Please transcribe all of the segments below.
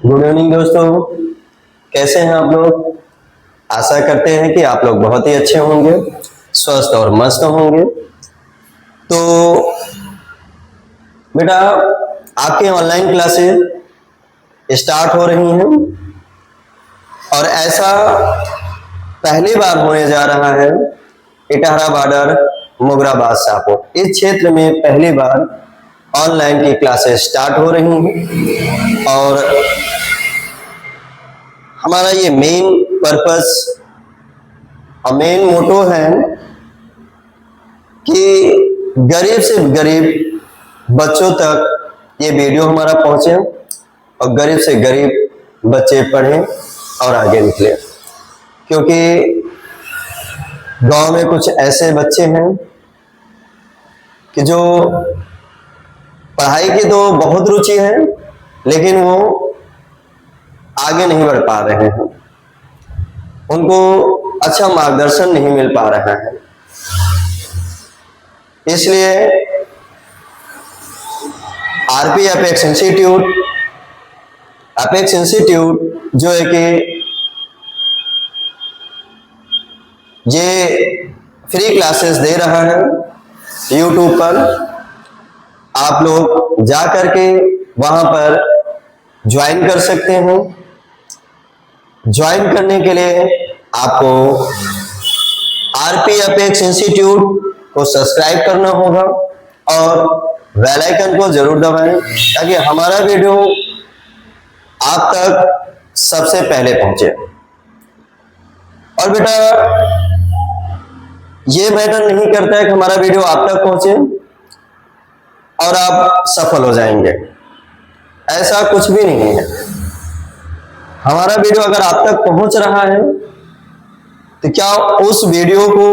Good evening दोस्तों, कैसे हैं आप लोग। आशा करते हैं कि आप लोग बहुत ही अच्छे होंगे, स्वस्थ और मस्त होंगे। तो बेटा, आपकी ऑनलाइन क्लासेस स्टार्ट हो रही हैं और ऐसा पहली बार होने जा रहा है। इटाहरा बॉर्डर मोगरा बादशाहपुर इस क्षेत्र में पहली बार ऑनलाइन की क्लासेस स्टार्ट हो रही हैं और हमारा ये मेन पर्पस और मेन मोटो है कि गरीब से गरीब बच्चों तक ये वीडियो हमारा पहुंचे और गरीब से गरीब बच्चे पढ़ें और आगे निकले। क्योंकि गांव में कुछ ऐसे बच्चे हैं कि जो पढ़ाई की तो बहुत रुचि है लेकिन वो आगे नहीं बढ़ पा रहे हैं, उनको अच्छा मार्गदर्शन नहीं मिल पा रहा है। इसलिए आरपी अपेक्स इंस्टीट्यूट जो है कि ये फ्री क्लासेस दे रहा है यूट्यूब पर। आप लोग जा करके वहां पर ज्वाइन कर सकते हैं। ज्वाइन करने के लिए आपको आरपी अपेक्स इंस्टीट्यूट को सब्सक्राइब करना होगा और बेल आइकन को जरूर दबाएं ताकि हमारा वीडियो आप तक सबसे पहले पहुंचे। और बेटा, ये मैटर नहीं करता है कि हमारा वीडियो आप तक पहुंचे और आप सफल हो जाएंगे, ऐसा कुछ भी नहीं है। हमारा वीडियो अगर आप तक पहुंच रहा है तो क्या उस वीडियो को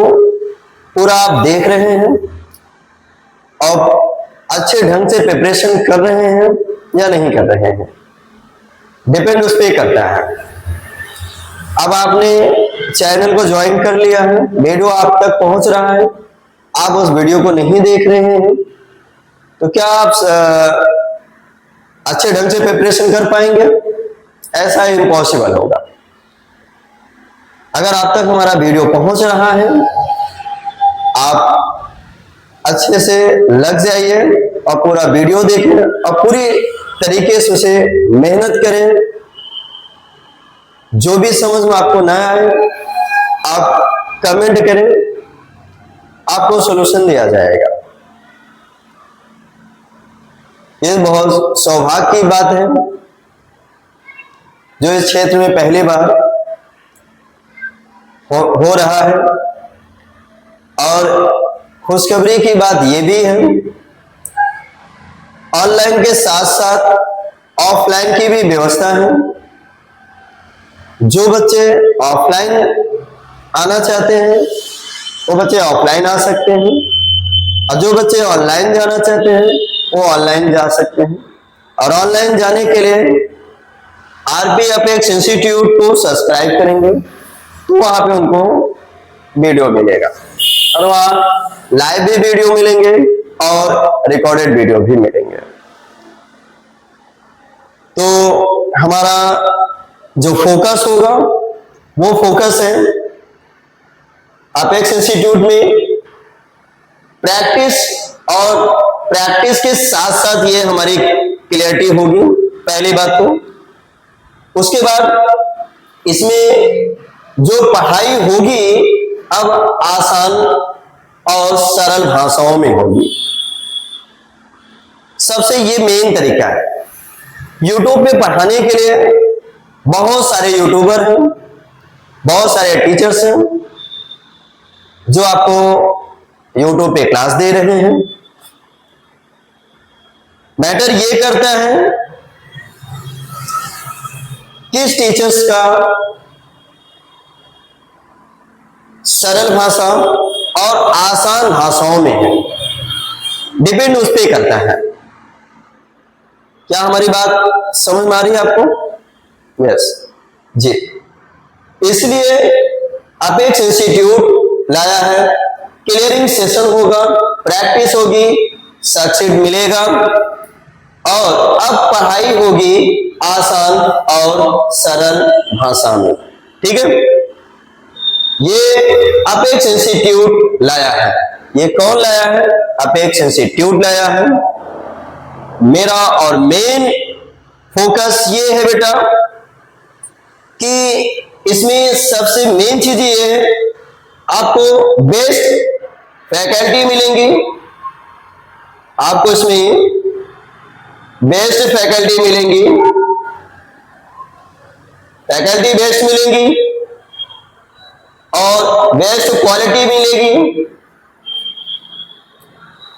पूरा आप देख रहे हैं और अच्छे ढंग से प्रिपरेशन कर रहे हैं या नहीं कर रहे हैं, डिपेंड उस पर करता है। अब आपने चैनल को ज्वाइन कर लिया है, वीडियो आप तक पहुंच रहा है, आप उस वीडियो को नहीं देख रहे हैं तो क्या आप अच्छे ढंग से प्रिपरेशन कर पाएंगे? ऐसा इम्पॉसिबल होगा। अगर आप तक हमारा वीडियो पहुंच रहा है, आप अच्छे से लग जाइए और पूरा वीडियो देखें और पूरी तरीके से उसे मेहनत करें। जो भी समझ में आपको ना आए आप कमेंट करें, आपको सॉल्यूशन दिया जाएगा। ये बहुत सौभाग्य की बात है जो इस क्षेत्र में पहली बार हो रहा है। और खुशखबरी की बात यह भी है, ऑनलाइन के साथ साथ ऑफलाइन की भी व्यवस्था है। जो बच्चे ऑफलाइन आना चाहते हैं वो बच्चे ऑफलाइन आ सकते हैं और जो बच्चे ऑनलाइन जाना चाहते हैं वो ऑनलाइन जा सकते हैं। और ऑनलाइन जाने के लिए आरपी अपेक्स इंस्टीट्यूट को सब्सक्राइब करेंगे तो वहां पे उनको वीडियो मिलेगा और वहां लाइव भी वीडियो मिलेंगे और रिकॉर्डेड वीडियो भी मिलेंगे। तो हमारा जो फोकस होगा वो फोकस है अपेक्स इंस्टीट्यूट में प्रैक्टिस, और प्रैक्टिस के साथ साथ ये हमारी क्लियरिटी होगी, पहली बात तो। उसके बाद इसमें जो पढ़ाई होगी अब आसान और सरल भाषाओं में होगी। सबसे ये मेन तरीका है। यूट्यूब पे पढ़ाने के लिए बहुत सारे यूट्यूबर हैं, बहुत सारे टीचर्स हैं जो आपको यूट्यूब पे क्लास दे रहे हैं। मैटर ये करता है किस टीचर्स का सरल भाषा और आसान भाषाओं में है, डिपेंड उस पर करता है। क्या हमारी बात समझ में आ रही है आपको? यस जी। इसलिए अपेक्स इंस्टीट्यूट लाया है, क्लियरिंग सेशन होगा, प्रैक्टिस होगी, सक्सेस मिलेगा और अब पढ़ाई होगी आसान और सरल भाषा में। ठीक है, ये अपेक्स इंस्टीट्यूट लाया है। ये कौन लाया है? अपेक्स इंस्टीट्यूट लाया है। मेरा और मेन फोकस ये है बेटा कि इसमें सबसे मेन चीज ये है, आपको बेस्ट फैकल्टी मिलेंगी, आपको इसमें बेस्ट फैकल्टी मिलेंगी, फैकल्टी बेस्ट मिलेंगी और बेस्ट क्वालिटी मिलेगी,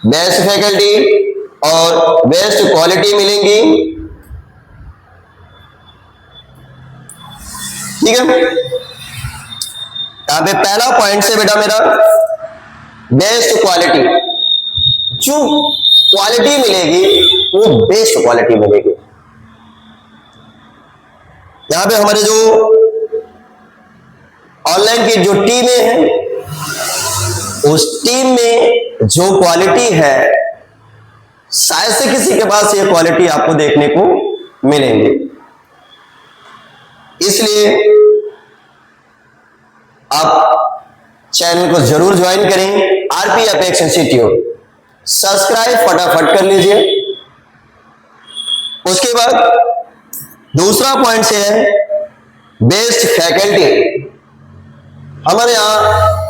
बेस्ट फैकल्टी और बेस्ट क्वालिटी मिलेंगी। ठीक है, यहां पे पहला पॉइंट से बेटा मेरा बेस्ट क्वालिटी, जो क्वालिटी मिलेगी वो बेस्ट क्वालिटी मिलेगी। यहां पे हमारे जो ऑनलाइन की जो टीमें हैं, उस टीम में जो क्वालिटी है शायद से किसी के पास ये क्वालिटी आपको देखने को मिलेंगी। इसलिए आप चैनल को जरूर ज्वाइन करें, आरपी अपेक्स इंस्टीट्यूट, सब्सक्राइब फटाफट कर लीजिए। उसके बाद दूसरा पॉइंट से है बेस्ट फैकल्टी। हमारे यहां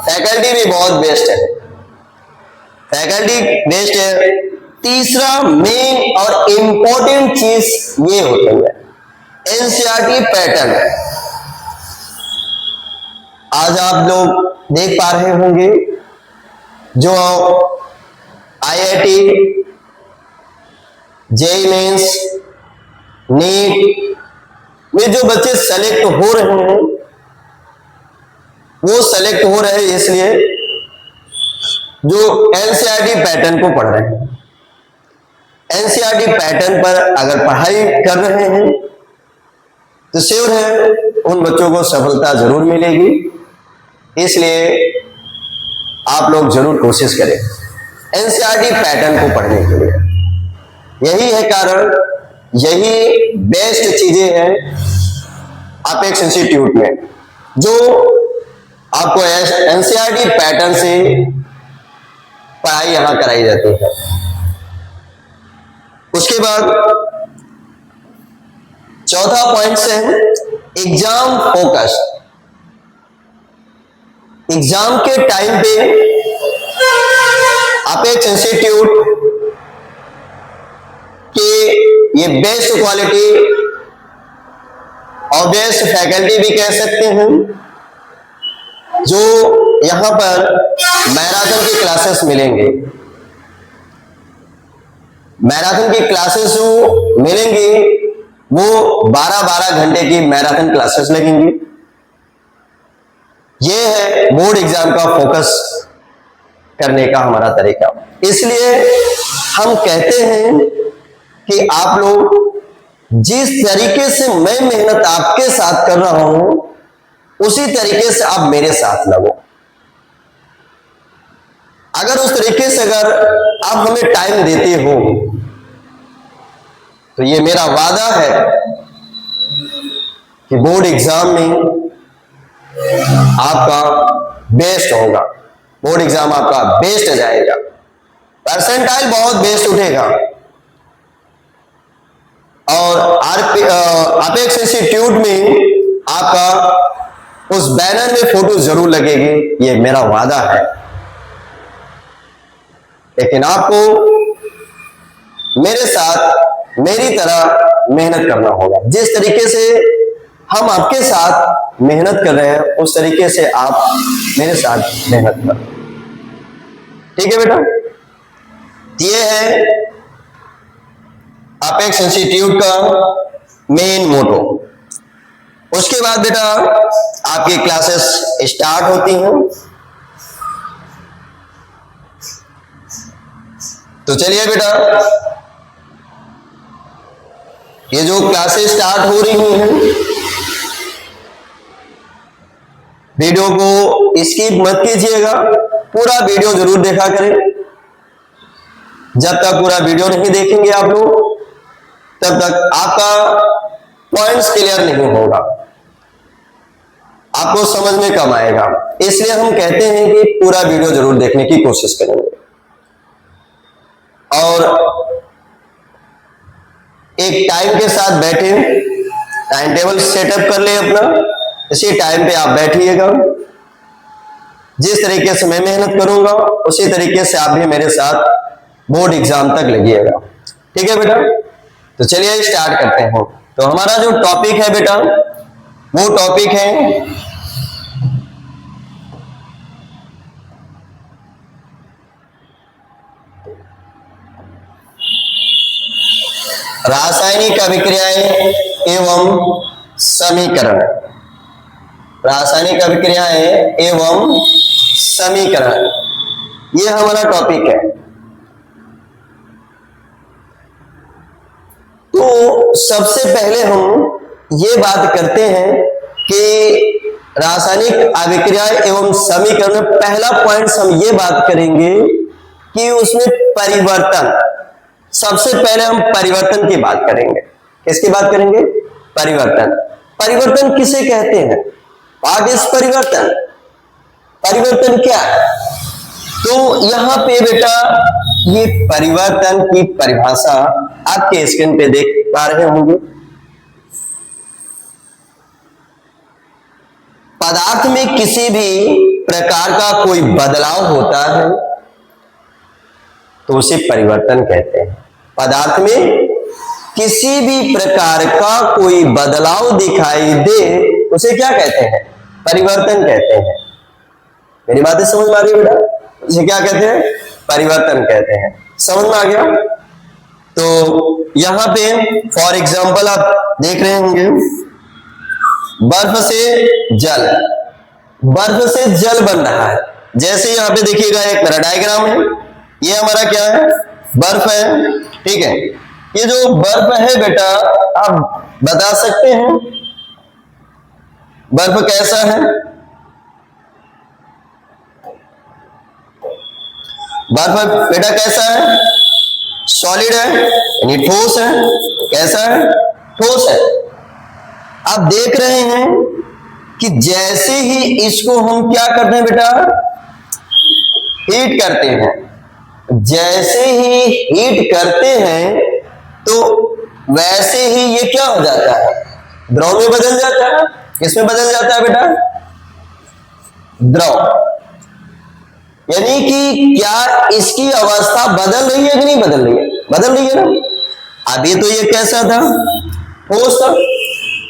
फैकल्टी भी बहुत बेस्ट है, फैकल्टी बेस्ट है। तीसरा मेन और इंपॉर्टेंट चीज ये होती है एनसीईआरटी पैटर्न। आज आप लोग देख पा रहे होंगे जो आईआईटी, जेईई मेंस, नीट में जो बच्चे सेलेक्ट हो रहे हैं, वो सेलेक्ट हो रहे हैं इसलिए जो एनसीईआरटी पैटर्न को पढ़ रहे हैं। एनसीईआरटी पैटर्न पर अगर पढ़ाई कर रहे हैं तो श्योर है उन बच्चों को सफलता जरूर मिलेगी। इसलिए आप लोग जरूर कोशिश करें एनसीईआरटी पैटर्न को पढ़ने के लिए। यही है कारण, यही बेस्ट चीजें हैं अपेक्स इंस्टीट्यूट में, जो आपको एनसीईआरटी पैटर्न से पढ़ाई यहां कराई जाती है। उसके बाद चौथा पॉइंट से एग्जाम फोकस। एग्जाम के टाइम पे अपेक्स इंस्टीट्यूट के ये बेस्ट क्वालिटी और बेस्ट फैकल्टी भी कह सकते हैं, जो यहां पर मैराथन की क्लासेस मिलेंगे। मैराथन की क्लासेस जो मिलेंगी वो 12-12 घंटे की मैराथन क्लासेस लगेंगी। ये है बोर्ड एग्जाम का फोकस करने का हमारा तरीका। इसलिए हम कहते हैं कि आप लोग जिस तरीके से मैं मेहनत आपके साथ कर रहा हूं, उसी तरीके से आप मेरे साथ लगो। अगर उस तरीके से अगर आप हमें टाइम देते हो तो ये मेरा वादा है कि बोर्ड एग्जाम में आपका बेस्ट होगा, बोर्ड एग्जाम आपका बेस्ट जाएगा, परसेंटाइल बहुत बेस्ट उठेगा और अपेक्स इंस्टीट्यूट में आपका उस बैनर में फोटो जरूर लगेगी, ये मेरा वादा है। लेकिन आपको मेरे साथ मेरी तरह मेहनत करना होगा। जिस तरीके से हम आपके साथ मेहनत कर रहे हैं, उस तरीके से आप मेरे साथ मेहनत करें। ठीक है बेटा, ये है अपेक्स इंस्टीट्यूट का मेन मोटो। उसके बाद बेटा आपकी क्लासेस स्टार्ट होती हैं। तो चलिए बेटा, ये जो क्लासेस स्टार्ट हो रही हैं, वीडियो को स्किप मत कीजिएगा, पूरा वीडियो जरूर देखा करें। जब तक पूरा वीडियो नहीं देखेंगे आप लोग तब तक आपका पॉइंट्स क्लियर नहीं होगा, आपको समझ में कम आएगा। इसलिए हम कहते हैं कि पूरा वीडियो जरूर देखने की कोशिश करेंगे और एक टाइम के साथ बैठे, टाइम टेबल सेटअप कर ले अपना, इसी टाइम पे आप बैठिएगा। जिस तरीके से मैं मेहनत करूंगा उसी तरीके से आप भी मेरे साथ बोर्ड एग्जाम तक लगिएगा। ठीक है बेटा, तो चलिए स्टार्ट करते हैं। तो हमारा जो टॉपिक है बेटा, वो टॉपिक है रासायनिक अभिक्रियाएं एवं समीकरण। रासायनिक अभिक्रियाएं एवं समीकरण, ये हमारा टॉपिक है। तो सबसे पहले हम ये बात करते हैं कि रासायनिक अभिक्रियाएं एवं समीकरण में पहला पॉइंट हम ये बात करेंगे कि उसमें परिवर्तन, सबसे पहले हम परिवर्तन की बात करेंगे। किसकी बात करेंगे? परिवर्तन। परिवर्तन किसे कहते हैं? व्हाट इज परिवर्तन? परिवर्तन क्या है? तो यहां पे बेटा ये परिवर्तन की परिभाषा आपके स्क्रीन पे देख पा रहे होंगे। पदार्थ में किसी भी प्रकार का कोई बदलाव होता है तो उसे परिवर्तन कहते हैं। पदार्थ में किसी भी प्रकार का कोई बदलाव दिखाई दे उसे क्या कहते हैं? परिवर्तन कहते हैं। मेरी बातें समझ में आ रही है बेटा? इसे क्या कहते हैं? परिवर्तन कहते हैं। समझ में आ गया? तो यहां पे फॉर एग्जांपल आप देख रहे होंगे, बर्फ से जल, बर्फ से जल बन रहा है। जैसे यहां पे देखिएगा एक मेरा डायग्राम है, ये हमारा क्या है? बर्फ है। ठीक है, ये जो बर्फ है बेटा, आप बता सकते हैं बर्फ कैसा है? बर्फ बेटा कैसा है? सॉलिड है यानी ठोस है। कैसा है? ठोस है। आप देख रहे हैं कि जैसे ही इसको हम क्या करते हैं बेटा? हीट करते हैं। जैसे ही हीट करते हैं तो वैसे ही ये क्या हो जाता है? द्रव में बदल जाता है। किसमें बदल जाता है बेटा? द्रव। यानी कि क्या इसकी अवस्था बदल रही है कि नहीं बदल रही है? बदल रही है ना। अभी तो ये कैसा था? ठोस था।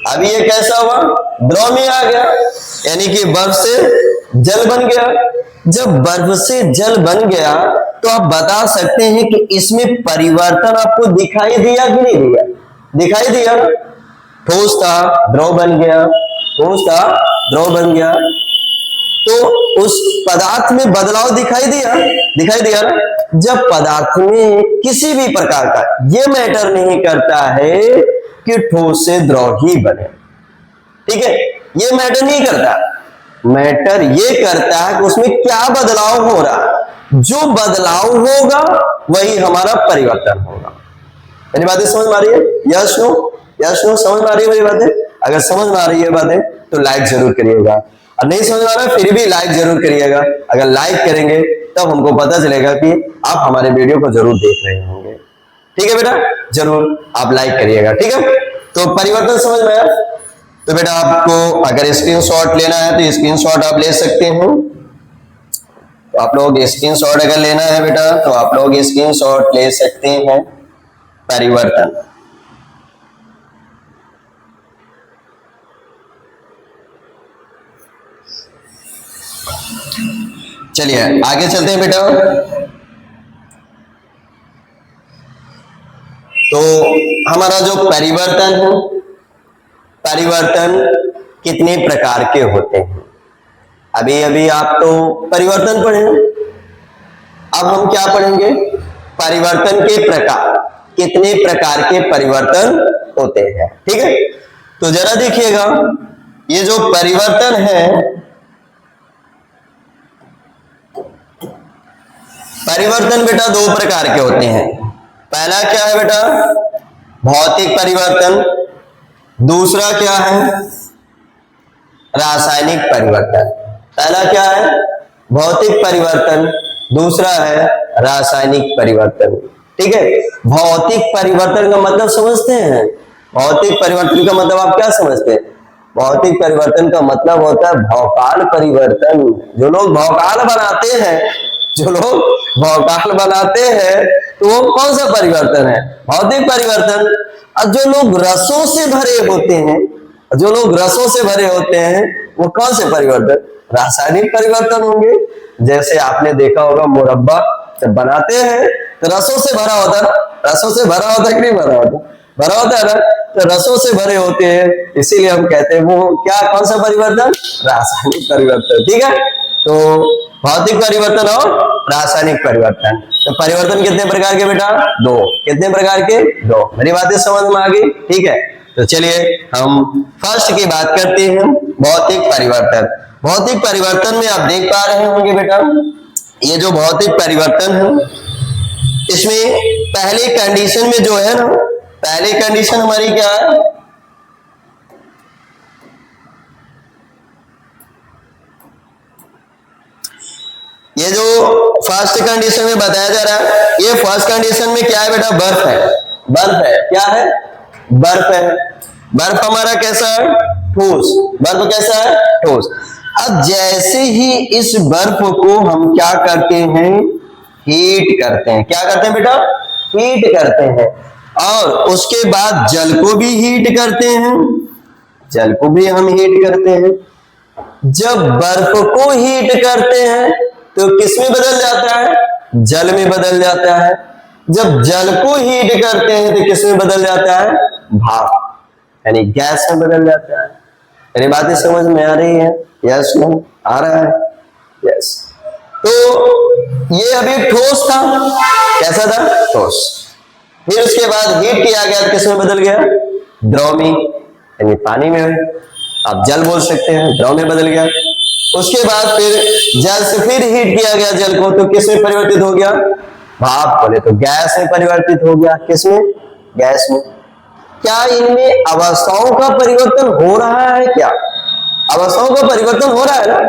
अभी ये कैसा हुआ? द्रव में आ गया, यानी कि बर्फ से जल बन गया। जब बर्फ से जल बन गया तो आप बता सकते हैं कि इसमें परिवर्तन आपको दिखाई दिया कि नहीं दिया? दिखाई दिया। ठोस था, द्रव बन गया, ठोस था, द्रव बन गया, तो उस पदार्थ में बदलाव दिखाई दिया। दिखाई दिया ना। जब पदार्थ में किसी भी प्रकार का, ये मैटर नहीं करता है कि ठोस से द्रव ही बने, ठीक है, ये मैटर नहीं करता। मैटर ये करता है कि उसमें क्या बदलाव हो रहा है। जो बदलाव होगा वही हमारा परिवर्तन होगा। मेरी बातें समझ में आ रही है? Yes no? Yes no? समझ में आ रही है मेरी बातें? अगर समझ में आ रही है बातें तो लाइक जरूर करिएगा, और नहीं समझ में आ रहा है फिर भी लाइक जरूर करिएगा। अगर लाइक करेंगे तब हमको पता चलेगा कि आप हमारे वीडियो को जरूर देख रहे होंगे। ठीक है बेटा, जरूर आप लाइक करिएगा। ठीक है, तो परिवर्तन समझ में आया? तो बेटा आपको अगर स्क्रीनशॉट लेना है तो स्क्रीनशॉट आप ले सकते हैं। तो आप लोग स्क्रीनशॉट अगर लेना है बेटा तो आप लोग स्क्रीनशॉट ले सकते हैं। परिवर्तन, चलिए आगे चलते हैं बेटा। तो हमारा जो परिवर्तन है, परिवर्तन कितने प्रकार के होते हैं? अभी अभी आप तो परिवर्तन पढ़े, अब हम क्या पढ़ेंगे? परिवर्तन के प्रकार, कितने प्रकार के परिवर्तन होते हैं। ठीक है, तो जरा देखिएगा, ये जो परिवर्तन है, परिवर्तन बेटा दो प्रकार के होते हैं। पहला क्या है बेटा? भौतिक परिवर्तन, दूसरा क्या है रासायनिक परिवर्तन। पहला क्या है भौतिक परिवर्तन, दूसरा है रासायनिक परिवर्तन। ठीक है, भौतिक परिवर्तन का मतलब समझते हैं? भौतिक परिवर्तन का मतलब आप क्या समझते हैं? भौतिक परिवर्तन का मतलब होता है भौकाल परिवर्तन। जो लोग भौकाल बनाते हैं, जो लोग भौकाल बनाते हैं तो वो कौन सा परिवर्तन है? भौतिक परिवर्तन। और जो लोग रसों से भरे होते हैं, जो लोग रसों से भरे होते हैं वो कौन से परिवर्तन? रासायनिक परिवर्तन होंगे। जैसे आपने देखा होगा मुरब्बा जब बनाते हैं तो रसों से भरा होता है, रसों से भरा होता है कि नहीं भरा होता? भरा होता है ना, तो रसों से भरे होते हैं, इसीलिए हम कहते हैं वो क्या, कौन सा परिवर्तन? रासायनिक परिवर्तन। ठीक है, तो भौतिक परिवर्तन और रासायनिक परिवर्तन। तो परिवर्तन कितने प्रकार के बेटा? दो। कितने प्रकार के? दो। मेरी बातें समझ में आ गई? ठीक है, तो चलिए हम फर्स्ट की बात करते हैं, भौतिक परिवर्तन। भौतिक परिवर्तन में आप देख पा रहे होंगे बेटा, ये जो भौतिक परिवर्तन है इसमें पहली कंडीशन में जो है ना, पहली कंडीशन हमारी क्या है? ये जो फर्स्ट कंडीशन में बताया जा रहा है, ये फर्स्ट कंडीशन में क्या है बेटा? बर्फ है। बर्फ है, क्या है? बर्फ है। बर्फ हमारा कैसा है? ठोस। बर्फ कैसा है? ठोस। अब जैसे ही इस बर्फ को हम क्या करते हैं? हीट करते हैं। क्या करते हैं बेटा? हीट करते हैं। और उसके बाद जल को भी हीट करते हैं, जल को भी हम हीट करते हैं। जब बर्फ को हीट करते हैं तो किस में बदल जाता है? जल में बदल जाता है। जब जल को हीट करते हैं तो किस में बदल जाता है? भाप, यानी गैस में बदल जाता है। मेरी बातें समझ में आ रही है? Yes no? आ रहा है? यस। तो ये अभी ठोस था, कैसा था? ठोस। फिर उसके बाद हीट किया गया तो किस में बदल गया? द्रव में, यानी पानी में। आप जल बोल सकते हैं, द्रव में बदल गया। उसके बाद फिर जल से फिर हीट किया गया जल को, तो किस में परिवर्तित हो गया? भाप बोले तो गैस में परिवर्तित हो गया। किस में? गैस में। क्या इनमें अवस्थाओं का परिवर्तन हो रहा है? क्या अवस्थाओं का परिवर्तन हो रहा है ना?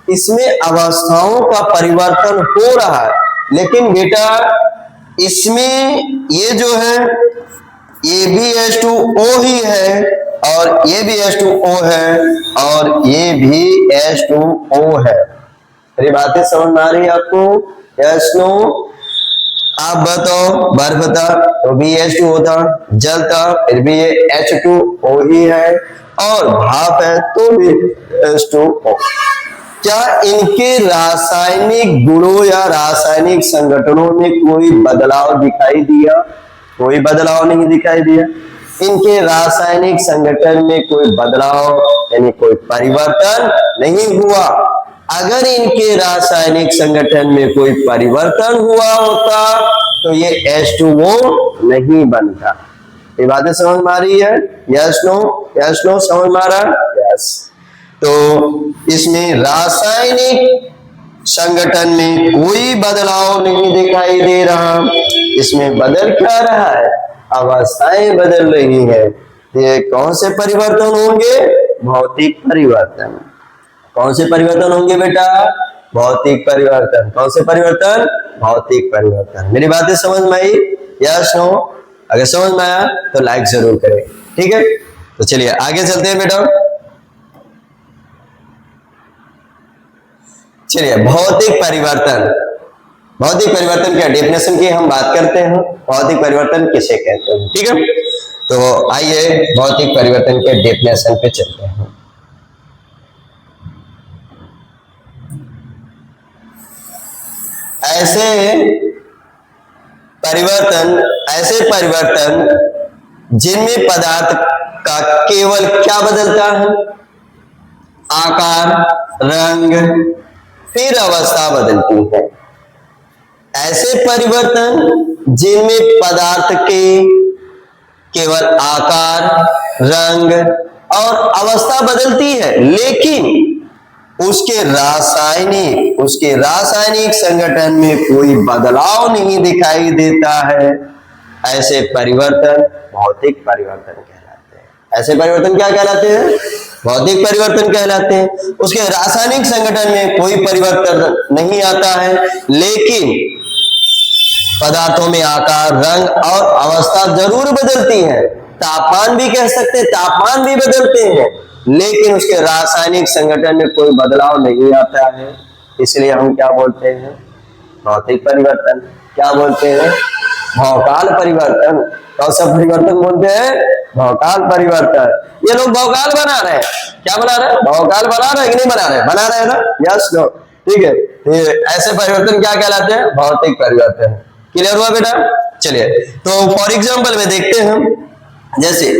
इसमें अवस्थाओं का परिवर्तन हो रहा है, लेकिन बेटा इसमें ये जो है ये भी H2O ही है, और ये भी H2O है, और ये भी H2O है। मेरी बातें समझ में आ रही है आपको? Yes no? आप बताओ, बर्फ था तो भी H2O था, जल था फिर भी ये H2O ही है, और भाप है तो भी H2O। क्या इनके रासायनिक गुणों या रासायनिक संगठनों में कोई बदलाव दिखाई दिया? कोई बदलाव नहीं दिखाई दिया। इनके रासायनिक संगठन में कोई बदलाव यानी कोई परिवर्तन नहीं हुआ। अगर इनके रासायनिक संगठन में कोई परिवर्तन हुआ होता तो ये H2O नहीं बनता। ये बातें समझ में आ रही है? Yes no? Yes no? समझ में आ रहा है? यस। तो इसमें रासायनिक संगठन में कोई बदलाव नहीं दिखाई दे रहा। इसमें बदल क्या रहा है? अवस्थाएं बदल रही है। ये कौन से परिवर्तन होंगे? भौतिक परिवर्तन। कौन से परिवर्तन होंगे बेटा? भौतिक परिवर्तन। कौन से परिवर्तन? भौतिक परिवर्तन। मेरी बातें समझ में आई? Yes no? अगर समझ में आया तो लाइक जरूर करें। ठीक है, तो चलिए आगे चलते हैं बेटा। चलिए भौतिक परिवर्तन। भौतिक परिवर्तन क्या डेफिनेशन की हम बात करते हैं, भौतिक परिवर्तन किसे कहते हैं। ठीक है, तो आइए भौतिक परिवर्तन के डेफिनेशन पे चलते हैं। ऐसे परिवर्तन जिनमें पदार्थ का केवल क्या बदलता है? आकार, रंग, फिर अवस्था बदलती है। ऐसे परिवर्तन जिनमें पदार्थ के केवल आकार, रंग और अवस्था बदलती है, लेकिन उसके रासायनिक संगठन में कोई बदलाव नहीं दिखाई देता है, ऐसे परिवर्तन भौतिक परिवर्तन कहलाते हैं। ऐसे परिवर्तन क्या कहलाते हैं? भौतिक परिवर्तन कहलाते हैं। उसके रासायनिक संगठन में कोई परिवर्तन नहीं आता है, लेकिन पदार्थों में आकार, रंग और अवस्था जरूर बदलती है। तापमान भी कह सकते हैं, तापमान भी बदलते हैं, लेकिन उसके रासायनिक संगठन में कोई बदलाव नहीं आता है। इसलिए हम क्या बोलते हैं? भौतिक परिवर्तन। क्या बोलते हैं? भौकाल परिवर्तन। कौन सा परिवर्तन बोलते हैं? भौकाल परिवर्तन। ये लोग भौकाल बना रहे हैं। क्या बना रहे हैं? भौकाल बना रहे हैं कि नहीं बना रहे? बना रहे हैं ना? Yes no? ठीक है। ऐसे परिवर्तन क्या कहलाते हैं? भौतिक परिवर्तन। क्लियर हुआ बेटा? चलिए, तो फॉर एग्जाम्पल में देखते हैं हम, जैसे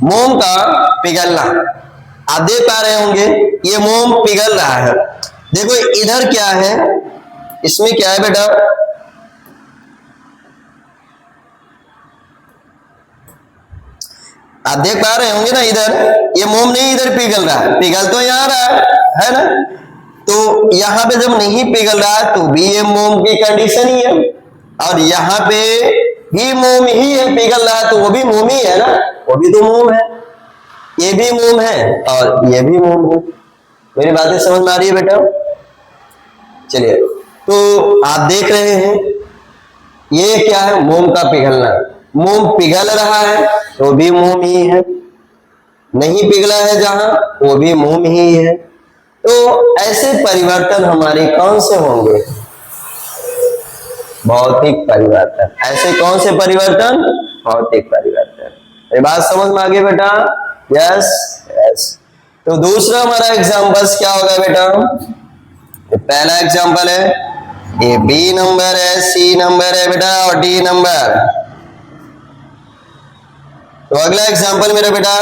मोम का पिघलना। आप देख पा रहे होंगे ये मोम पिघल रहा है। देखो इधर क्या है, इसमें क्या है बेटा? आप देख पा रहे होंगे ना, इधर ये मोम नहीं इधर पिघल रहा है, पिघल तो यहाँ रहा है ना। तो यहाँ पे जब नहीं पिघल रहा है तो भी ये मोम की कंडीशन ही है, और यहाँ पे भी मोम ही है, पिघल रहा है तो वो भी मोम ही है ना, वो भी तो मोम है, ये भी मोम है और ये भी मोम है। मेरी बातें समझ में आ रही है बेटा? चलिए, तो आप देख रहे हैं ये क्या है? मोम का पिघलना। मोम पिघल रहा है तो भी मोम ही है, नहीं पिघला है जहां वो भी मोम ही है। तो ऐसे परिवर्तन हमारे कौन से होंगे? भौतिक परिवर्तन। ऐसे कौन से परिवर्तन? भौतिक परिवर्तन। ये बात समझ में आ गई बेटा? Yes yes. तो दूसरा हमारा एग्जांपल क्या होगा बेटा? पहला एग्जांपल है, ये बी नंबर है, सी नंबर है बेटा और डी नंबर। तो अगला एग्जांपल मेरा बेटा,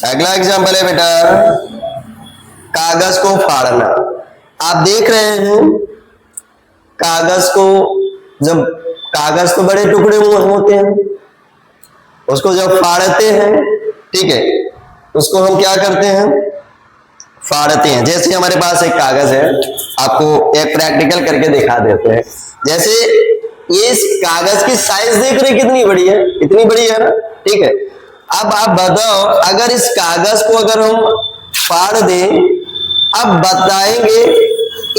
अगला एग्जांपल है बेटा कागज को फाड़ना। आप देख रहे हैं कागज को, जब कागज तो बड़े टुकड़े होते हैं, उसको जब फाड़ते हैं, ठीक है, उसको हम क्या करते हैं? फाड़ते हैं। जैसे हमारे पास एक कागज है, आपको एक प्रैक्टिकल करके दिखा देते हैं। जैसे ये इस कागज की साइज देख रहे कितनी बड़ी है? इतनी बड़ी है ना, ठीक है। अब आप बताओ, अगर इस कागज को अगर हम फाड़ दें, अब बताएंगे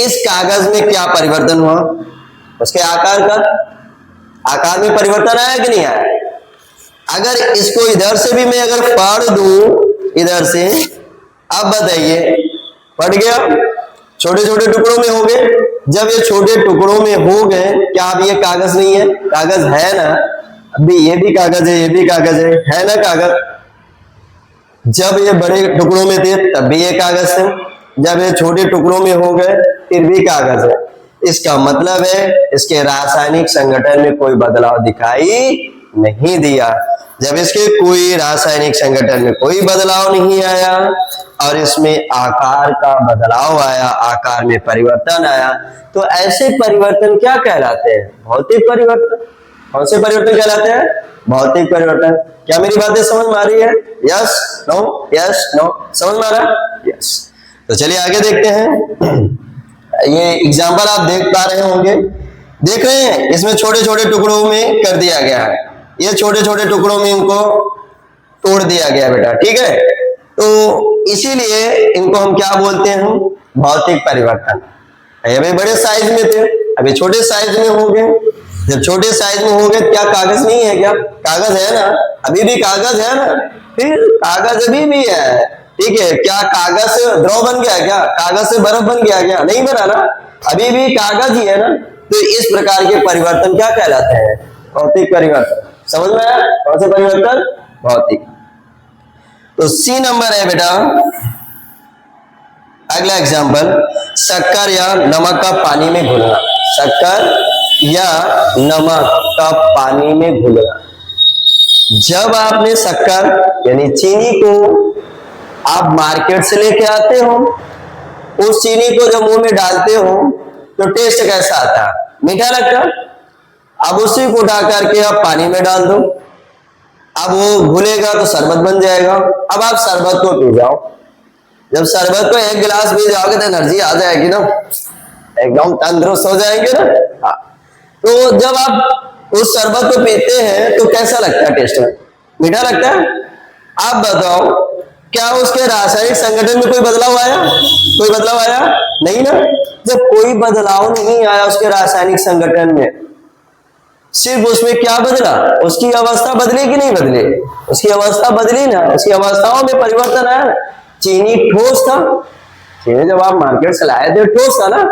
इस कागज में क्या परिवर्तन हुआ? उसके आकार का, आकार में परिवर्तन आया कि नहीं आया? अगर इसको इधर से भी मैं अगर फाड़ दूं, इधर से, अब बताइए, फट गया, छोटे छोटे टुकड़ों में हो गए। जब ये छोटे टुकड़ों में हो गए, क्या अब ये कागज नहीं है? कागज है ना, अभी ये भी कागज है, ये भी कागज है ना कागज। जब ये बड़े टुकड़ों में थे तब भी ये कागज है, जब ये छोटे टुकड़ों में हो गए फिर भी कागज है। इसका मतलब है इसके रासायनिक संगठन में कोई बदलाव दिखाई नहीं दिया। जब इसके कोई रासायनिक संगठन में कोई बदलाव नहीं आया और इसमें आकार का बदलाव आया, आकार में परिवर्तन आया, तो ऐसे परिवर्तन क्या कहलाते हैं? भौतिक परिवर्तन। कौन से परिवर्तन कहलाते हैं? भौतिक परिवर्तन। क्या मेरी बातें समझ में आ रही है? Yes no? Yes no? समझ में आ रहा है? यस। तो चलिए आगे देखते हैं। ये एग्जाम्पल आप देख पा रहे होंगे, देख रहे हैं, इसमें छोटे छोटे टुकड़ों में कर दिया गया है। ये छोटे छोटे टुकड़ों में इनको तोड़ दिया गया बेटा, ठीक है। तो इसीलिए इनको हम क्या बोलते हैं? भौतिक परिवर्तन। अभी बड़े साइज में थे, अभी छोटे साइज में हो गए। जब छोटे साइज में हो गए, क्या कागज नहीं है? क्या कागज है ना, अभी भी कागज है ना, फिर कागज अभी भी है, ठीक है। क्या कागज से द्रव बन गया? क्या कागज से बर्फ बन गया? क्या नहीं बना ना, अभी भी कागज ही है ना। तो इस प्रकार के परिवर्तन क्या कहलाते हैं? भौतिक परिवर्तन। समझ में आया? कौन से परिवर्तन? भौतिक। तो सी नंबर है बेटा अगला एग्जांपल, शक्कर या नमक का पानी में घुलना। शक्कर या नमक का पानी में घुलना। जब आपने शक्कर यानी चीनी को आप मार्केट से लेके आते हो, उस चीनी को जब मुंह में डालते हो तो टेस्ट कैसा आता है? मीठा लगता। अब उसी को उठा करके आप पानी में डाल दो, अब वो घुलेगा तो शरबत बन जाएगा। अब आप शरबत को पी जाओ। जब शरबत को एक गिलास पी जाओगे तो एनर्जी आ जाएगी ना, एकदम तंदुरुस्त हो जाएंगे ना। हाँ, तो जब आप उस शरबत को पीते हैं तो कैसा लगता है टेस्ट में? मीठा लगता है। आप बताओ, क्या उसके रासायनिक संगठन में कोई बदलाव आया? कोई बदलाव आया नहीं ना। जब कोई बदलाव नहीं आया उसके रासायनिक संगठन में, सिर्फ उसमें क्या बदला? उसकी अवस्था बदली कि नहीं बदली? उसकी अवस्था बदली ना, उसकी अवस्थाओं में परिवर्तन आया। चीनी ठोस था, चीनी जब आप मार्केट से लाए थे ठोस था ना,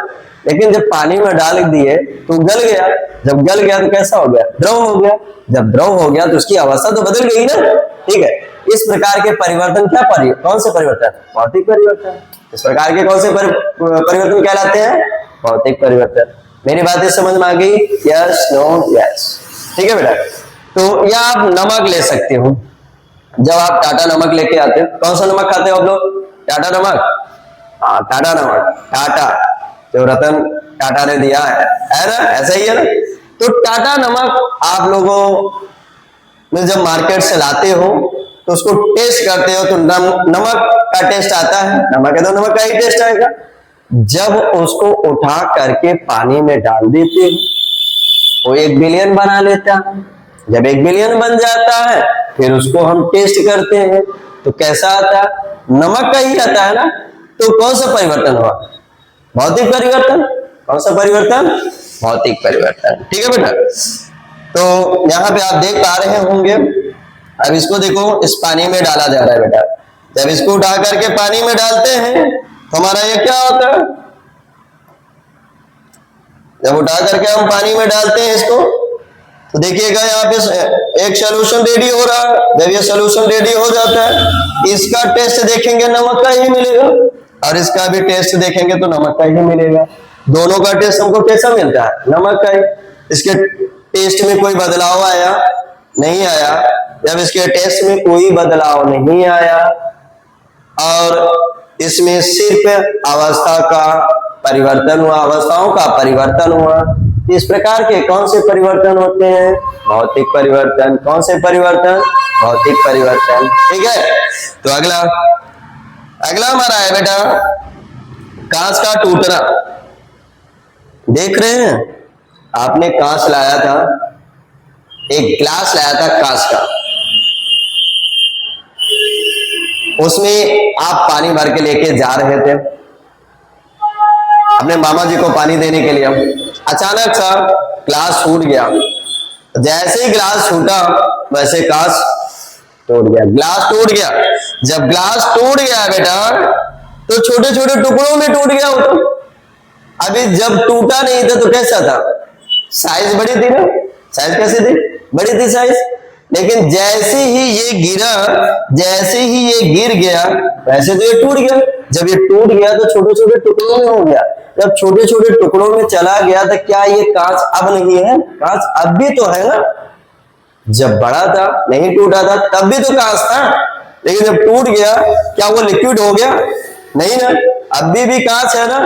लेकिन जब पानी में डाल दिए तो गल गया। जब गल गया तो कैसा हो गया? द्रव हो गया। जब द्रव हो गया तो उसकी अवस्था तो बदल गई ना। ठीक है, इस प्रकार के परिवर्तन कौन से परिवर्तन? भौतिक परिवर्तन। इस प्रकार के कौन से परिवर्तन कहलाते हैं? भौतिक परिवर्तन। मेरी बातें समझ में आ गई? Yes, no, yes. ठीक है बेटा। तो या आप नमक ले सकते हो। जब आप टाटा नमक लेके आते हो, कौन सा नमक खाते हो आप लोग? टाटा नमक। हाँ, टाटा नमक, टाटा जो रतन टाटा ने दिया है ना, ऐसा ही है ना। तो टाटा नमक आप लोगों में जब मार्केट से लाते हो तो उसको टेस्ट करते हो तो नमक का टेस्ट आता है। नमक है तो नमक का ही टेस्ट आएगा। जब उसको उठा करके पानी में डाल देते हैं वो 1 बिलियन बना लेता है। जब 1 बिलियन बन जाता है फिर उसको हम टेस्ट करते हैं तो कैसा आता है? नमक का ही आता है ना। तो कौन सा परिवर्तन हुआ? भौतिक परिवर्तन। कौन सा परिवर्तन? भौतिक परिवर्तन। ठीक है बेटा। तो यहाँ पे आप देख पा रहे होंगे, अब इसको देखो, इस पानी में डाला जा रहा है बेटा। जब इसको उठा करके पानी में डालते हैं तो हमारा ये क्या होता है? जब उठा करके हम पानी में डालते हैं इसको तो देखिएगा यहाँ पे एक सॉल्यूशन रेडी हो रहा है। जब ये सॉल्यूशन रेडी हो जाता है इसका टेस्ट देखेंगे नमक का ही मिलेगा और इसका भी टेस्ट देखेंगे तो नमक का ही मिलेगा। दोनों का टेस्ट हमको कैसा मिलता है? नमक का ही। इसके टेस्ट में कोई बदलाव आया? नहीं आया। जब इसके टेस्ट में कोई बदलाव नहीं आया और इसमें सिर्फ अवस्था का परिवर्तन हुआ, अवस्थाओं का परिवर्तन हुआ, इस प्रकार के कौन से परिवर्तन होते हैं? भौतिक परिवर्तन। कौन से परिवर्तन? भौतिक परिवर्तन। ठीक है। तो अगला हमारा है बेटा कांच का टूटना। देख रहे हैं, आपने कांच लाया था, एक ग्लास लाया था कांच का, उसमें आप पानी भर के लेके जा रहे थे अपने मामा जी को पानी देने के लिए। अचानक सा ग्लास छूट गया। जैसे ही ग्लास छूटा वैसे कांच टूट गया। ग्लास टूट गया। जब ग्लास टूट गया बेटा तो छोटे छोटे टुकड़ों में टूट गया। अभी जब टूटा नहीं था तो कैसा था? साइज बड़ी थी ना। साइज कैसी थी? बड़ी थी साइज। लेकिन जैसे ही ये गिरा, जैसे ही ये गिर गया वैसे तो ये टूट गया। जब ये टूट गया तो छोटे छोटे टुकड़ों में हो गया। जब छोटे छोटे टुकड़ों में चला गया तो क्या ये कांच अब नहीं है? कांच अब भी तो है ना। जब बड़ा था, नहीं टूटा था, तब भी तो कांच था। लेकिन जब टूट गया क्या वो लिक्विड हो गया? नहीं ना, अभी भी कांच है ना,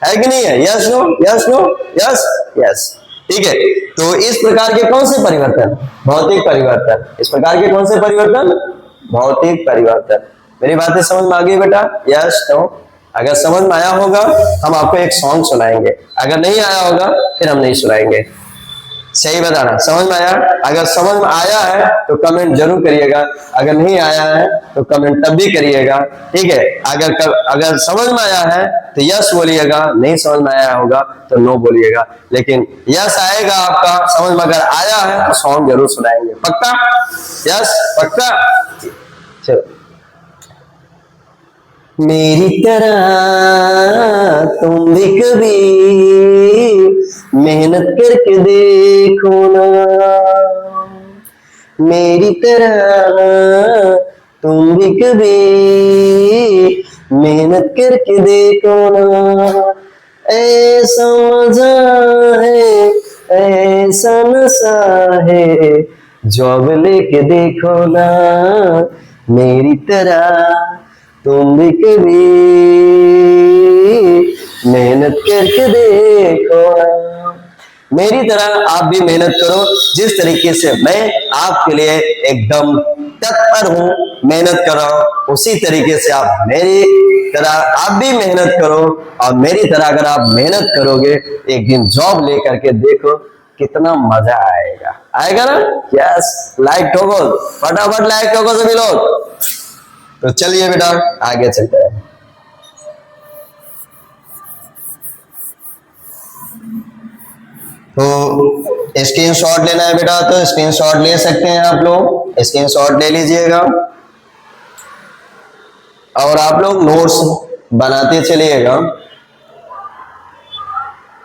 है कि नहीं है? Yes no, yes no, yes yes. ठीक है। तो इस प्रकार के कौन से परिवर्तन? भौतिक परिवर्तन। इस प्रकार के कौन से परिवर्तन? भौतिक परिवर्तन। मेरी बातें समझ में आ गई बेटा? Yes no. अगर समझ में आया होगा हम आपको एक सॉन्ग सुनाएंगे, अगर नहीं आया होगा फिर हम नहीं सुनाएंगे। सही बताना, समझ में आया? अगर समझ में आया है तो कमेंट जरूर करिएगा, अगर नहीं आया है तो कमेंट तब भी करिएगा। ठीक है। अगर समझ में आया है तो यस बोलिएगा, नहीं समझ में आया होगा तो नो बोलिएगा। लेकिन यस आएगा आपका, समझ में अगर आया है तो सॉन्ग जरूर सुनाएंगे। पक्का? यस पक्का। चलो। मेरी तरह तुम भी कभी मेहनत करके देखो ना, मेरी तरह तुम भी कभी मेहनत करके देखो ना। ऐसा मजा है, ऐसा नशा है, जॉब लेके देखो ना, मेरी तरह तुम भी कभी मेहनत करके देखो। मेरी तरह आप भी मेहनत करो जिस तरीके से मैं आपके लिए एकदम तत्पर हूं, मेहनत कर रहा हूं, उसी तरीके से आप मेरी तरह आप भी मेहनत करो। और मेरी तरह अगर आप मेहनत करोगे, एक दिन जॉब लेकर के देखो कितना मजा आएगा। आएगा ना? यस, लाइक ठोको, फटाफट लाइक ठोको सभी लोग। तो चलिए बेटा आगे चलते हैं। तो स्क्रीनशॉट लेना है बेटा, तो स्क्रीनशॉट ले सकते हैं आप लोग, स्क्रीनशॉट ले लीजिएगा और आप लोग नोट्स बनाते चलिएगा,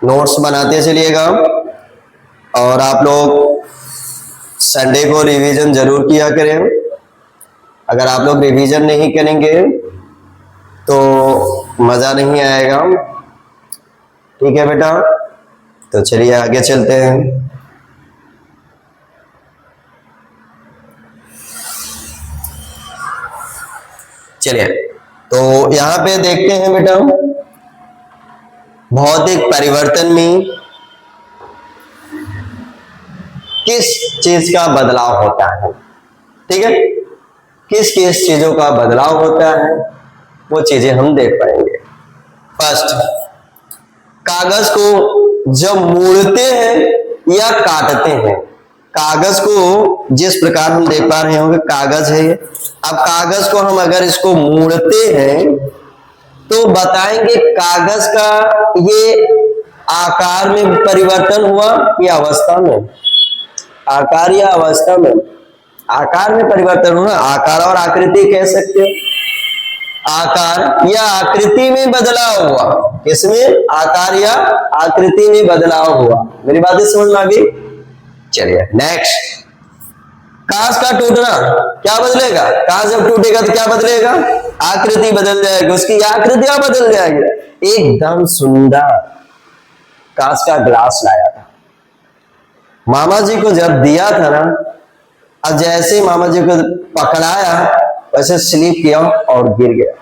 नोट्स बनाते चलिएगा। और आप लोग संडे को रिवीजन जरूर किया करें। अगर आप लोग रिवीजन नहीं करेंगे तो मजा नहीं आएगा। ठीक है बेटा, तो चलिए आगे चलते हैं। चलिए तो यहां पे देखते हैं बेटा, भौतिक परिवर्तन में किस चीज का बदलाव होता है। ठीक है, किस किस चीजों का बदलाव होता है वो चीजें हम देख पाएंगे। फर्स्ट, कागज को जब मोड़ते हैं या काटते हैं, कागज को जिस प्रकार हम देख पा रहे होंगे कागज है। अब कागज को हम अगर इसको मोड़ते हैं तो बताएंगे कागज का ये आकार में परिवर्तन हुआ या अवस्था में, आकार या अवस्था में, आकार में परिवर्तन हुआ। आकार और आकृति कह सकते हैं, आकार या आकृति में बदलाव हुआ। किसमें? आकार या आकृति में बदलाव हुआ। मेरी बातें समझ में आ गई? चलिए नेक्स्ट, कांच का टूटना क्या बदलेगा? कांच जब टूटेगा तो क्या बदलेगा? आकृति बदल जाएगी, उसकी आकृतियां बदल जाएगी। एकदम सुंदर कांच का ग्लास लाया था, मामा जी को जब दिया था ना, अब जैसे मामा जी को पकड़ाया वैसे स्लिप किया और गिर गया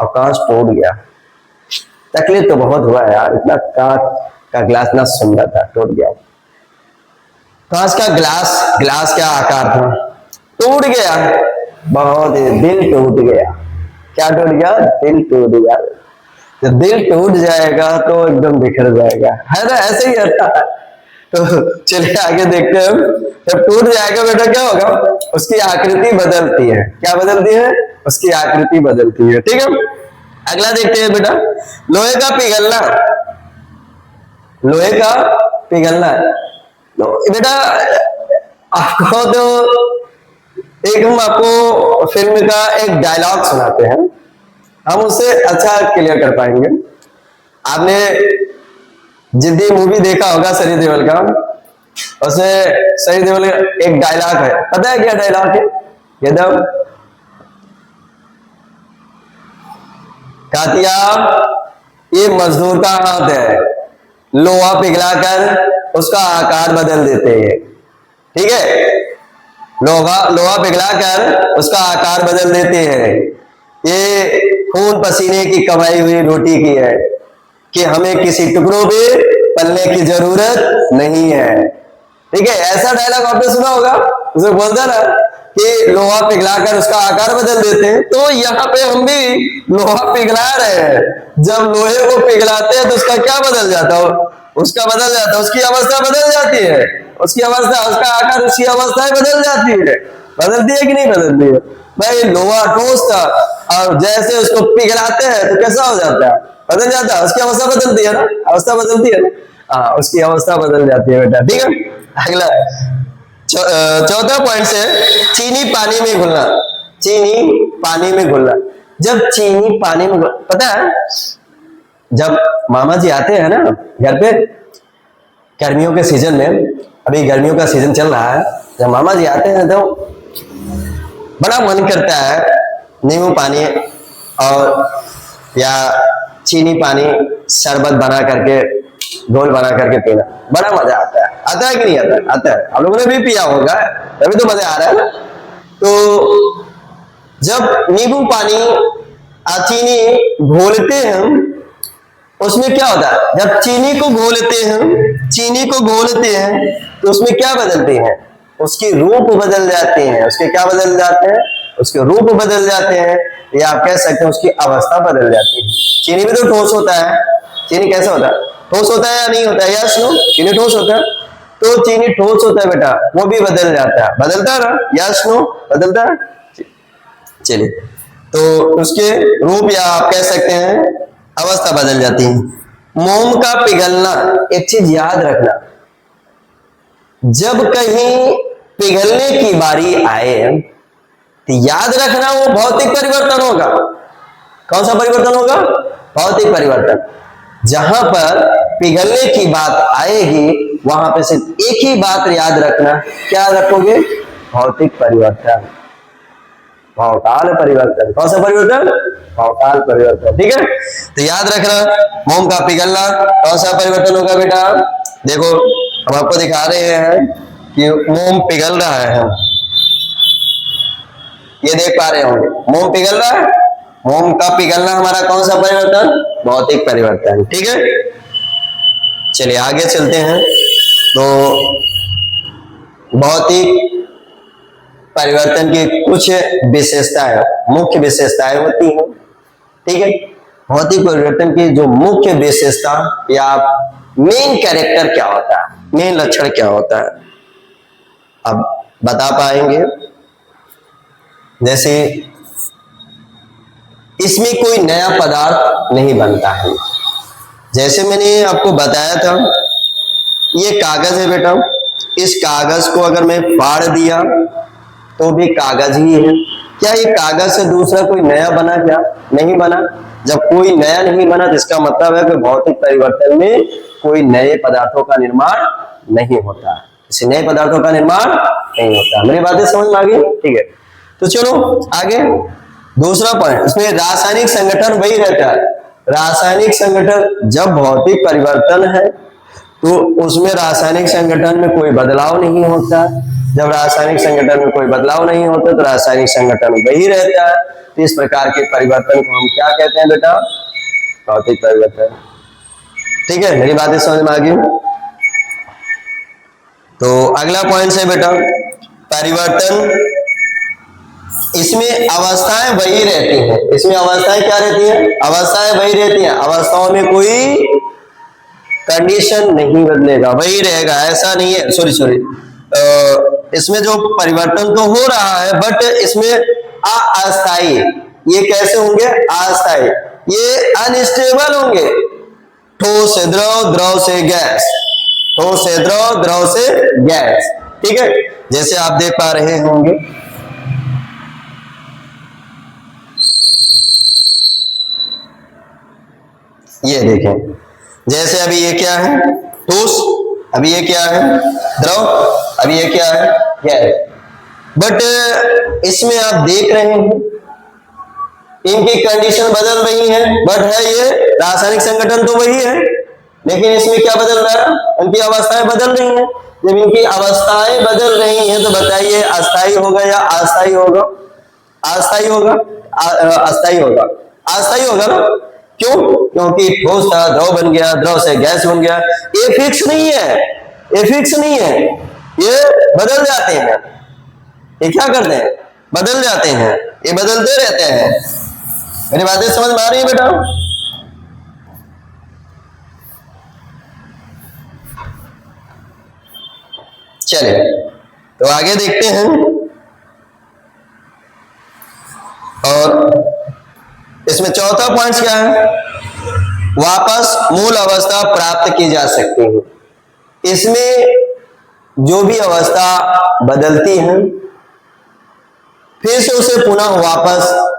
और कांच टूट गया। तकलीफ तो बहुत हुआ यार, इतना कांच का ग्लास इतना सुंदर था, टूट गया। कांच का ग्लास, ग्लास क्या आकार था, टूट गया, बहुत दिल टूट गया। क्या टूट गया? दिल टूट गया। जब दिल टूट जाएगा तो एकदम बिखर जाएगा, है ना? ऐसे ही रहता है। तो चलिए आगे देखते हैं। जब टूट जाएगा बेटा क्या होगा? उसकी आकृति बदलती है। क्या बदलती है? उसकी आकृति बदलती है। ठीक है, अगला देखते हैं बेटा, लोहे का पिघलना। लोहे का पिघलना तो बेटा आपको तो एक हम आपको फिल्म का एक डायलॉग सुनाते हैं, हम उसे अच्छा क्लियर कर पाएंगे। आपने जिद्दी मूवी देखा होगा सनी देओल का, उसमें सनी देओल का एक डायलॉग है, पता है क्या डायलॉग है? एकदम कातिया ये मजदूर का हाथ है, लोहा पिघलाकर उसका आकार बदल देते हैं। ठीक है, लोहा पिघलाकर उसका आकार बदल देते हैं। ये खून पसीने की कमाई हुई रोटी की है कि हमें किसी टुकड़ों पे पलने की जरूरत नहीं है। ठीक है, ऐसा डायलॉग आपने सुना होगा, उसे बोलता ना कि लोहा पिघलाकर उसका आकार बदल देते हैं। तो यहाँ पे हम भी लोहा पिघला रहे हैं। जब लोहे को पिघलाते हैं तो उसका क्या बदल जाता है? उसका बदल जाता है, उसकी अवस्था बदल जाती है, उसकी अवस्था, उसका आकार, उसकी अवस्थाएं बदल जाती है। बदलती है कि नहीं बदलती है? भाई लोहा ठोस था और जैसे उसको पिघलाते हैं तो कैसा हो जाता है? बदल जाता है, उसकी अवस्था बदलती है ना, अवस्था बदलती है ना, हाँ उसकी अवस्था बदल जाती है बेटा। ठीक है, अगला चौथा पॉइंट से चीनी पानी में घुलना। चीनी पानी में घुलना, जब चीनी पानी में पता है, जब मामा जी आते हैं ना घर पे गर्मियों के सीजन में, अभी गर्मियों का सीजन चल रहा है, जब मामा जी आते हैं तो बड़ा मन करता है नींबू पानी और या चीनी पानी शरबत बना करके, घोल बना करके पीना, बड़ा मजा आता है। आता है कि नहीं आता है? आता है, आप लोगों ने भी पिया होगा, तभी तो मजा आ रहा है ना। तो जब नींबू पानी चीनी घोलते हैं उसमें क्या होता है? जब चीनी को घोलते हैं तो उसमें क्या बदलते हैं? उसकी रूप बदल जाती है। उसके क्या बदल जाते हैं? उसके रूप बदल जाते हैं, या आप कह सकते हैं उसकी अवस्था बदल जाती है। चीनी भी तो ठोस होता है। चीनी कैसा होता है? ठोस होता है या नहीं होता है? Yes no? चीनी ठोस होता है। तो चीनी ठोस होता है बेटा, वो भी बदल जाता है। बदलता है ना? Yes no? बदलता है। चलिए, तो उसके रूप या आप कह सकते हैं अवस्था बदल जाती है। मोम का पिघलना, एक चीज याद रखना, जब कहीं पिघलने की बारी आए तो याद रखना वो भौतिक परिवर्तन होगा। कौन सा परिवर्तन होगा? भौतिक परिवर्तन। जहां पर पिघलने की बात आएगी वहां पे सिर्फ एक ही बात याद रखना। क्या रखोगे? भौतिक परिवर्तन, भौकाल परिवर्तन। कौन सा परिवर्तन? भौकाल परिवर्तन। ठीक है, तो याद रखना मोम का पिघलना कौन सा परिवर्तन होगा बेटा? देखो हम आपको दिखा रहे हैं कि मोम पिघल रहा है, ये देख पा रहे होंगे मोम पिघल रहा है। मोम का पिघलना हमारा कौन सा परिवर्तन? भौतिक परिवर्तन। ठीक है, चलिए आगे चलते हैं। तो भौतिक परिवर्तन की कुछ विशेषताएं, मुख्य विशेषताएं होती हैं। ठीक है, भौतिक परिवर्तन की जो मुख्य विशेषता या मेन कैरेक्टर क्या होता है, मेन लक्षण क्या होता है, अब बता पाएंगे। जैसे इसमें कोई नया पदार्थ नहीं बनता है। जैसे मैंने आपको बताया था, ये कागज है बेटा, इस कागज को अगर मैं फाड़ दिया तो भी कागज ही है। क्या ये कागज से दूसरा कोई नया बना? क्या नहीं बना। जब कोई नया नहीं बना तो इसका मतलब है कि भौतिक परिवर्तन में कोई नए पदार्थों का निर्माण नहीं होता, इसे नए पदार्थों का निर्माण नहीं होता। मेरी बातें समझ में आ गई? ठीक है, तो चलो आगे दूसरा पॉइंट, इसमें रासायनिक संगठन वही रहता है। रासायनिक संगठन, जब भौतिक परिवर्तन है तो उसमें रासायनिक संगठन में कोई बदलाव नहीं होता। जब रासायनिक संगठन में कोई बदलाव नहीं होता तो रासायनिक संगठन वही रहता है। तो इस प्रकार के परिवर्तन को हम क्या कहते हैं बेटा? भौतिक परिवर्तन। ठीक है, मेरी बातें समझ में आ गई? तो अगला पॉइंट है बेटा परिवर्तन, इसमें अवस्थाएं वही रहती हैं। इसमें अवस्थाएं क्या रहती हैं? अवस्थाएं वही रहती हैं। अवस्थाओं में कोई कंडीशन नहीं बदलेगा, वही रहेगा। ऐसा नहीं है, सॉरी इसमें जो परिवर्तन तो हो रहा है बट इसमें अस्थायी। ये कैसे होंगे? अस्थायी, ये अनस्टेबल होंगे। ठोस से द्रव, द्रव से गैस, ठोस से द्रव, द्रव से गैस। ठीक है, जैसे आप देख पा रहे होंगे ये देखें, जैसे अभी ये क्या है? ठोस, अभी ये क्या है? द्रव, अभी ये क्या है? गैस। बट इसमें आप देख रहे हैं इनकी कंडीशन बदल रही है, बट है ये रासायनिक संगठन तो वही है, लेकिन इसमें क्या बदल रहा है? इनकी अवस्थाएं बदल रही हैं। जब इनकी अवस्थाएं बदल रही हैं तो बताइए अस्थायी होगा या अस्थायी होगा? अस्थायी होगा, अस्थायी होगा, अस्थायी होगा ना? क्यों? क्योंकि ठोस था द्रव बन गया, द्रव से गैस बन गया। ये फिक्स नहीं है, ये फिक्स नहीं है, ये बदल जाते हैं। ये क्या करते हैं? बदल जाते हैं, ये बदलते रहते हैं। मेरी बातें समझ में आ रही है बेटा? चलिए तो आगे देखते हैं। और इसमें चौथा पॉइंट क्या है? वापस मूल अवस्था प्राप्त की जा सकती है। इसमें जो भी अवस्था बदलती है फिर से उसे पुनः वापस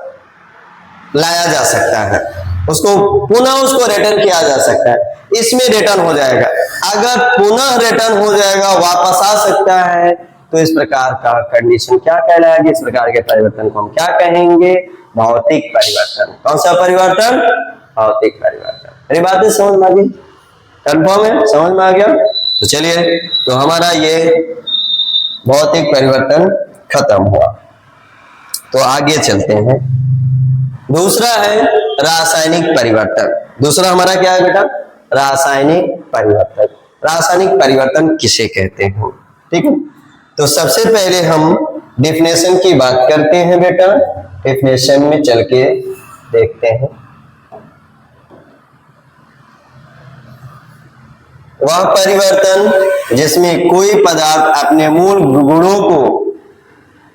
लाया जा सकता है, उसको पुनः उसको रिटर्न किया जा सकता है। इसमें रिटर्न हो जाएगा, अगर पुनः रिटर्न हो जाएगा, वापस आ सकता है, तो इस प्रकार का कंडीशन क्या कहलाएगी? इस प्रकार के परिवर्तन को हम क्या कहेंगे? भौतिक परिवर्तन। कौन सा परिवर्तन? भौतिक परिवर्तन। मेरी बातें समझ में आ गई? कंफर्म है? समझ में आ गया? तो चलिए, तो हमारा ये भौतिक परिवर्तन खत्म हुआ। तो आगे चलते हैं। दूसरा है रासायनिक परिवर्तन। दूसरा हमारा क्या है बेटा? रासायनिक परिवर्तन। रासायनिक परिवर्तन किसे कहते हैं? ठीक है, तो सबसे पहले हम डिफिनेशन की बात करते हैं बेटा, डिफिनेशन में चल के देखते हैं। वह परिवर्तन जिसमें कोई पदार्थ अपने मूल गुणों को,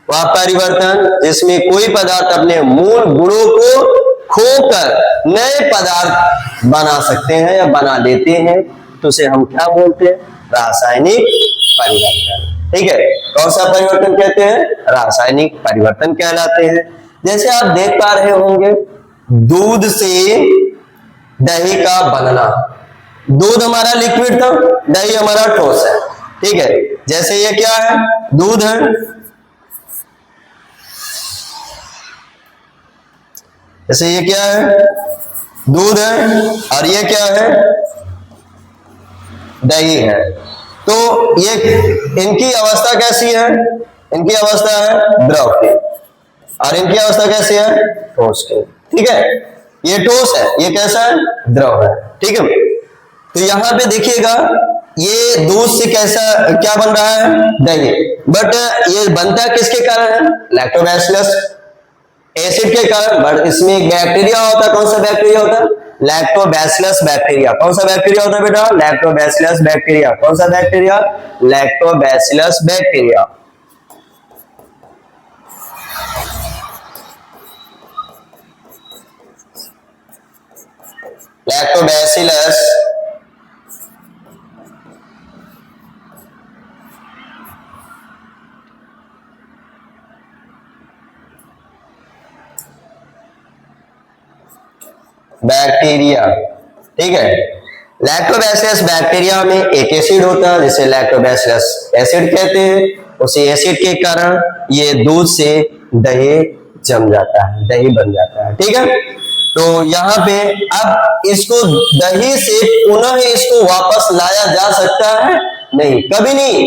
वह परिवर्तन जिसमें कोई पदार्थ अपने मूल गुणों को खोकर नए पदार्थ बना सकते हैं या बना लेते हैं, तो उसे हम क्या बोलते हैं? रासायनिक परिवर्तन। ठीक है, कौन सा परिवर्तन कहते हैं? रासायनिक परिवर्तन कहलाते हैं। जैसे आप देख पा रहे होंगे, दूध से दही का बनना। दूध हमारा लिक्विड था, दही हमारा ठोस है। ठीक है, जैसे ये क्या है? दूध है, जैसे ये क्या है? दूध है, और ये क्या है? दही है। तो ये इनकी अवस्था कैसी है? इनकी अवस्था है द्रव की, और इनकी अवस्था कैसी है? ठोस की। ठीक है, ये ठोस है, ये कैसा है? द्रव है। ठीक है, तो यहां पे देखिएगा, ये दूध से कैसा क्या बन रहा है? दही। बट ये बनता किसके कारण है? लैक्टोबैसिलस एसिड के कारण। बट इसमें एक बैक्टीरिया होता है, कौन सा बैक्टीरिया होता है? Lactobacillus bacteria. कौन सा बैक्टीरिया होता है बेटा? Lactobacillus bacteria. कौन सा bacteria? Lactobacillus bacteria. Lactobacillus bacteria. ठीक है, लैक्टोबैसिलस बैक्टीरिया में एक एसिड होता है जिसे लैक्टोबैसिलस एसिड कहते हैं। उसी एसिड के कारण ये दूध से दही जम जाता है, दही बन जाता है। ठीक है, तो यहाँ पे अब इसको दही से पुनः इसको वापस लाया जा सकता है? नहीं, कभी नहीं।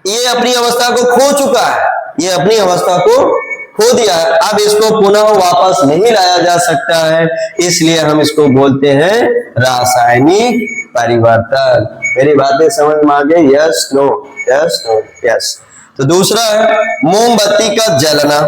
ये अपनी अवस्था को खो चुका है, ये अपनी अवस्था को खो दिया है, अब इसको पुनः वापस नहीं लाया जा सकता है, इसलिए हम इसको बोलते हैं रासायनिक परिवर्तन। मेरी बातें समझ में आ गई? Yes, no, yes, no, yes. तो दूसरा है मोमबत्ती का जलना।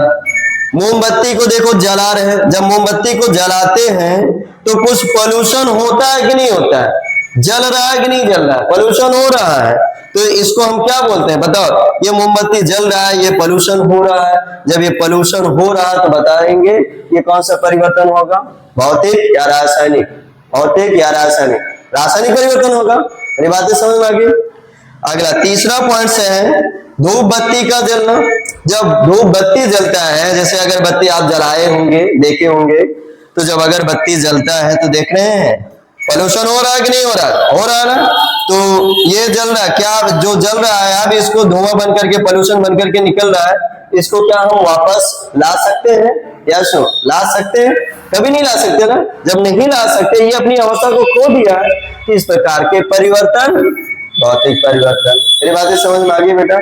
मोमबत्ती को देखो जला रहे हैं, जब मोमबत्ती को जलाते हैं तो कुछ पोल्यूशन होता है कि नहीं होता है? जल रहा है कि नहीं जल रहा है? पोल्यूशन हो रहा है, तो इसको हम क्या बोलते हैं? बताओ, ये मोमबत्ती जल रहा है, ये पोल्यूशन हो रहा है। जब ये पोल्यूशन हो रहा है तो बताएंगे ये कौन सा परिवर्तन होगा? भौतिक या रासायनिक? भौतिक या रासायनिक? रासायनिक परिवर्तन होगा। मेरी बातें समझ में आ गई? अगला तीसरा पॉइंट से है धूप बत्ती का जलना। जब धूप बत्ती जलता है, जैसे अगरबत्ती आप जलाए होंगे, देखे होंगे, तो जब अगरबत्ती जलता है तो देख रहे हैं पोल्यूशन हो रहा है कि नहीं हो रहा? हो रहा है ना। तो ये जल रहा है, क्या जो जल रहा है अब इसको धुआं बन करके, पोल्यूशन बन करके निकल रहा है, इसको क्या हम वापस ला सकते हैं? या सो ला सकते हैं? कभी नहीं ला सकते ना। जब नहीं ला सकते, ये अपनी अवस्था को खो दिया है, इस प्रकार के परिवर्तन भौतिक परिवर्तन। मेरी बातें समझ में आ गई बेटा?